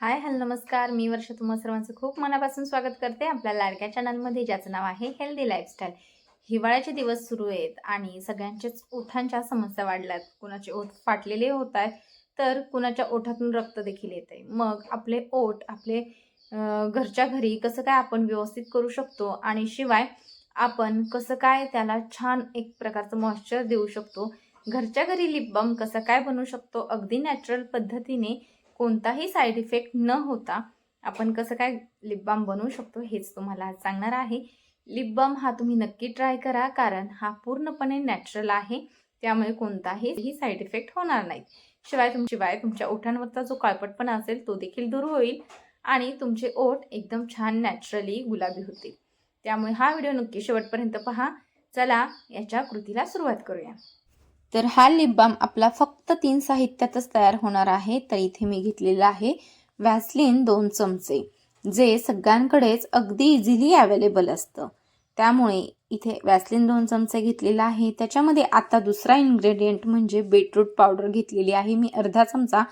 Hi hello नमस्कार. मी वर्षा तुम्हा सर्वांचं खूप मनापासून स्वागत करते आपल्या लाडक्या चॅनलमध्ये, ज्याचं नाव आहे हेल्दी लाईफस्टाईल. हिवाळ्याचे दिवस सुरू आहेत आणि सगळ्यांच्याच ओठांच्या समस्या वाढल्यात. कुणाचे ओठ फाटलेले होत आहेत, तर कुणाच्या ओठातून रक्त देखील येत आहे. मग आपले ओठ घरच्या घरी कसं काय आपण व्यवस्थित करू शकतो आणि शिवाय आपण कसं काय त्याला छान एक प्रकारचं मॉइश्चर देऊ शकतो, घरच्या घरी लिप बाम कसं काय बनवू शकतो अगदी नॅचरल पद्धतीने, कोणताही साईड इफेक्ट न होता आपण कसं काय लिप बाम बनवू शकतो हेच तुम्हाला आज सांगणार आहे. लिप बाम हा तुम्ही नक्की ट्राय करा, कारण हा पूर्णपणे नॅचरल आहे. त्यामुळे कोणताही साईड इफेक्ट होणार नाही. शिवाय तुमच्या ओठांवरचा जो काळपटपणा असेल तो देखील दूर होईल आणि तुमचे ओठ एकदम छान नॅचरली गुलाबी होतील. त्यामुळे हा व्हिडिओ नक्की शेवटपर्यंत पहा. चला याच्या कृतीला सुरुवात करूया. तर हा लिप बाम आपला फक्त 3 साहित्यातच तयार होणार आहे. तर इथे मी घेतलेला आहे व्हॅसलीन 2 चमचे, जे सगळ्यांकडेच अगदी इझिली अवेलेबल असतं. त्यामुळे इथे व्हॅसलीन 2 चमचे घेतलेला आहे. त्याच्यामध्ये आता दुसरा इन्ग्रेडियंट म्हणजे बीटरूट पावडर घेतलेली आहे मी अर्धा चमचा.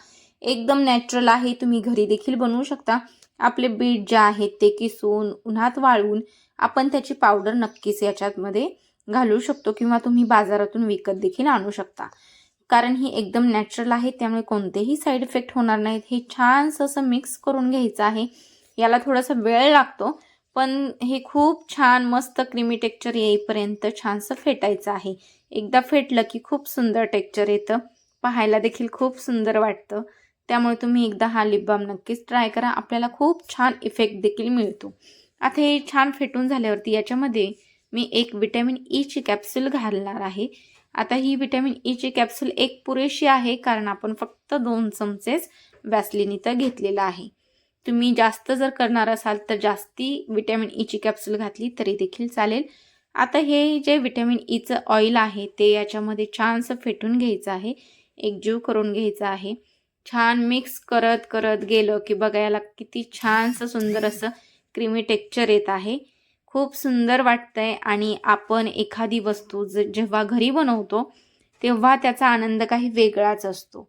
एकदम नॅचरल आहे, तुम्ही घरी देखील बनवू शकता. आपले बीट जे आहेत ते किसून उन्हात वाळवून आपण त्याची पावडर नक्कीच याच्यामध्ये घालू शकतो, किंवा तुम्ही बाजारातून विकत देखील आणू शकता. कारण ही एकदम नॅचरल आहे, त्यामुळे कोणतेही साईड इफेक्ट होणार नाहीत. हे छानसं असं मिक्स करून घ्यायचं आहे. याला थोडासा वेळ लागतो, पण हे खूप छान मस्त क्रीमी टेक्स्चर येईपर्यंत छानसं फेटायचं आहे. एकदा फेटलं की खूप सुंदर टेक्स्चर येतं, पाहायला देखील खूप सुंदर वाटतं. त्यामुळे तुम्ही एकदा हा लिप बाम नक्कीच ट्राय करा, आपल्याला खूप छान इफेक्ट देखील मिळतो. आता हे छान फेटून झाल्यावरती याच्यामध्ये मी एक विटॅमिन ईची कॅप्सूल घालणार आहे. आता ही विटॅमिन ईची कॅप्सूल एक पुरेशी आहे, कारण आपण फक्त 2 चमचेच व्हॅसलीन इथं घेतलेलं आहे. तुम्ही जास्त जर करणार असाल तर जास्ती विटॅमिन ईची कॅप्सूल घातली तरी देखील चालेल. आता हे जे विटॅमिन ईचं ऑइल आहे ते याच्यामध्ये छानसं फेटून घ्यायचं आहे, एकजीव करून घ्यायचं आहे. छान मिक्स करत करत गेलं की बघायला किती छानसं सुंदर असं क्रीमी टेक्स्चर येत आहे. खूप सुंदर वाटतंय आणि आपण एखादी वस्तू जेव्हा घरी बनवतो तेव्हा त्याचा आनंद काही वेगळाच असतो.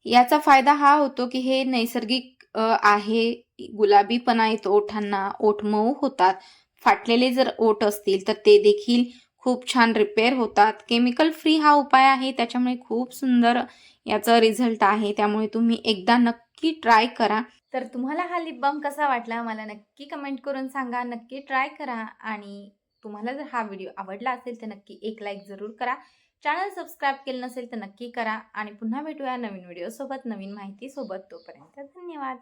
याचा फायदा हा होतो की हे नैसर्गिक आहे. गुलाबीपणा येतो ओठांना, ओठ मऊ होतात. फाटलेले जर ओठ असतील तर ते देखील खूप छान रिपेअर होतात. केमिकल फ्री हा उपाय आहे, त्याच्यामुळे खूप सुंदर याचा रिझल्ट आहे. त्यामुळे तुम्ही एकदा नक्की ट्राय करा. तर तुम्हाला हा लिप बाम कसा वाटला मला नक्की कमेंट करून सांगा. नक्की ट्राय करा आणि तुम्हाला जर हा व्हिडिओ आवडला असेल तर नक्की एक लाईक जरूर करा. चॅनल सबस्क्राईब केलं नसेल तर नक्की करा आणि पुन्हा भेटूया नवीन व्हिडिओ सोबत, नवीन माहिती सोबत. तोपर्यंत धन्यवाद.